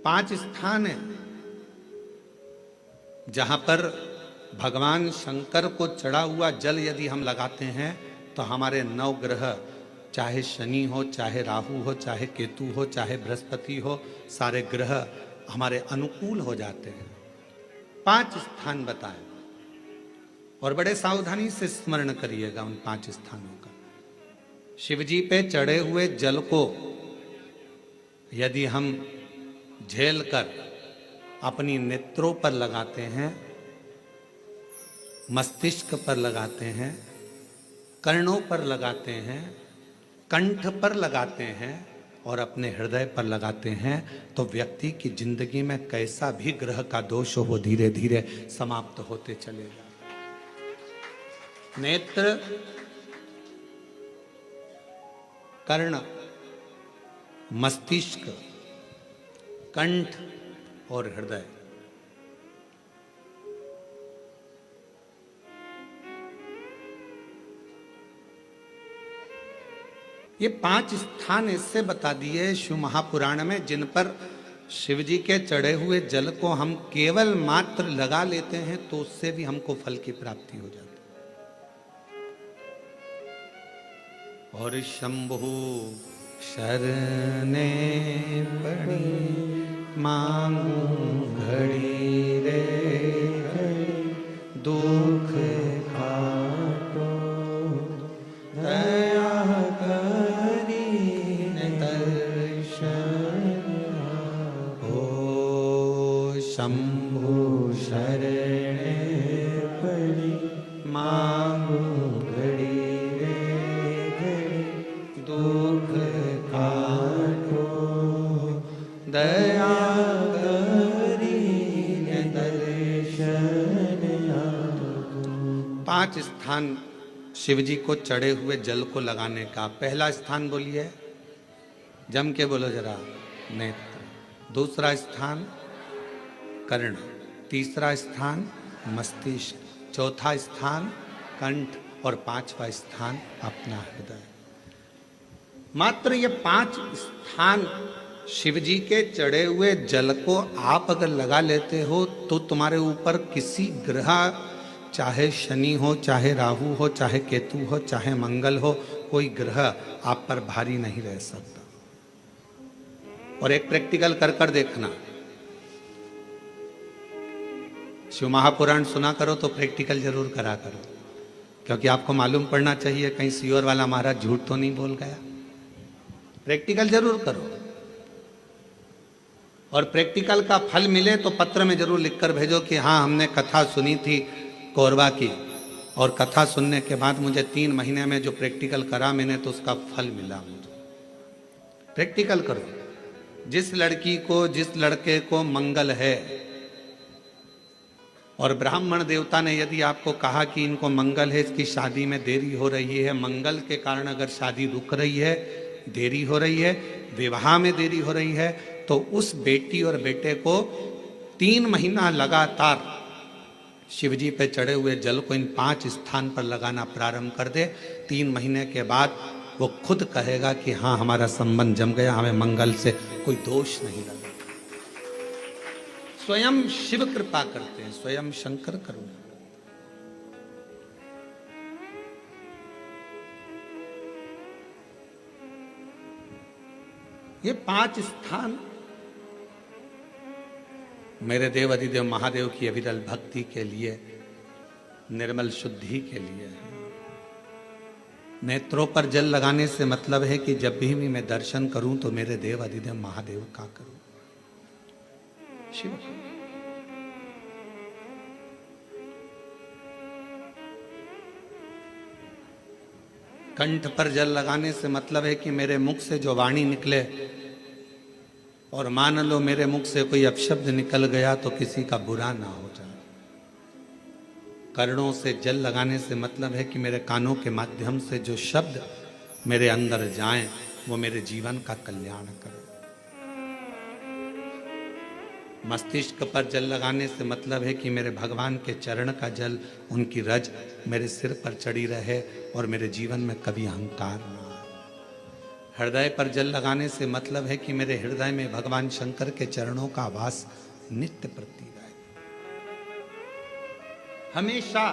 5 स्थान है जहां पर भगवान शंकर को चढ़ा हुआ जल यदि हम लगाते हैं तो हमारे 9 ग्रह, चाहे शनि हो, चाहे राहु हो, चाहे केतु हो, चाहे बृहस्पति हो, सारे ग्रह हमारे अनुकूल हो जाते हैं। 5 स्थान बताए और बड़े सावधानी से स्मरण करिएगा उन 5 स्थानों का। शिव जी पे चढ़े हुए जल को यदि हम झेल कर अपनी नेत्रों पर लगाते हैं, मस्तिष्क पर लगाते हैं, कर्णों पर लगाते हैं, कंठ पर लगाते हैं और अपने हृदय पर लगाते हैं तो व्यक्ति की जिंदगी में कैसा भी ग्रह का दोष हो वो धीरे धीरे समाप्त होते चलेगा। नेत्र, कर्ण, मस्तिष्क, कंठ और हृदय, ये 5 स्थान इससे बता दिए शिव महापुराण में जिन पर शिव जी के चढ़े हुए जल को हम केवल मात्र लगा लेते हैं तो उससे भी हमको फल की प्राप्ति हो जाती है। और शंभु शरणे पड़ी मांगू घड़ी रे दुख काटो दया करी दर्शन हो। शंभु शरणे पड़ी मांगू घड़ी रे दुख काटो दया करी दर्शन। 5 स्थान शिव जी को चढ़े हुए जल को लगाने का। पहला स्थान बोलिए, जम के बोलो जरा, नेत्र। दूसरा स्थान कर्ण, तीसरा स्थान मस्तिष्क, चौथा स्थान कंठ और 5वां स्थान अपना हृदय। मात्र ये 5 स्थान शिव जी के चढ़े हुए जल को आप अगर लगा लेते हो तो तुम्हारे ऊपर किसी ग्रह, चाहे शनि हो, चाहे राहु हो, चाहे केतु हो, चाहे मंगल हो, कोई ग्रह आप पर भारी नहीं रह सकता। और एक प्रैक्टिकल कर कर देखना, शिव महापुराण सुना करो तो प्रैक्टिकल जरूर करा करो, क्योंकि आपको मालूम पड़ना चाहिए कहीं सीओर वाला महाराज झूठ तो नहीं बोल गया। प्रैक्टिकल जरूर करो और प्रैक्टिकल का फल मिले तो पत्र में जरूर लिखकर भेजो कि हाँ हमने कथा सुनी थी कोरबा की और कथा सुनने के बाद मुझे 3 महीने में जो प्रैक्टिकल करा मैंने तो उसका फल मिला मुझे। प्रैक्टिकल करो। जिस लड़की को, जिस लड़के को मंगल है और ब्राह्मण देवता ने यदि आपको कहा कि इनको मंगल है, इसकी शादी में देरी हो रही है, मंगल के कारण अगर शादी रुक रही है, देरी हो रही है, विवाह में देरी हो रही है, तो उस बेटी और बेटे को 3 महीना लगातार शिवजी पे चढ़े हुए जल को इन 5 स्थान पर लगाना प्रारंभ कर दे। 3 महीने के बाद वो खुद कहेगा कि हाँ हमारा संबंध जम गया, हमें मंगल से कोई दोष नहीं लगा। स्वयं शिव कृपा करते हैं, स्वयं शंकर करुणा। ये 5 स्थान मेरे देव अधिदेव महादेव की अविरल भक्ति के लिए, निर्मल शुद्धि के लिए है। नेत्रों पर जल लगाने से मतलब है कि जब भी मैं दर्शन करूं तो मेरे देव अधिदेव महादेव का करूं, शिव। कंठ पर जल लगाने से मतलब है कि मेरे मुख से जो वाणी निकले, और मान लो मेरे मुख से कोई अपशब्द निकल गया तो किसी का बुरा ना हो जाए। कर्णों से जल लगाने से मतलब है कि मेरे कानों के माध्यम से जो शब्द मेरे अंदर जाएं वो मेरे जीवन का कल्याण करें। मस्तिष्क पर जल लगाने से मतलब है कि मेरे भगवान के चरण का जल, उनकी रज मेरे सिर पर चढ़ी रहे और मेरे जीवन में कभी अहंकार ना आए। हृदय पर जल लगाने से मतलब है कि मेरे हृदय में भगवान शंकर के चरणों का वास नित्य प्रति रहे। हमेशा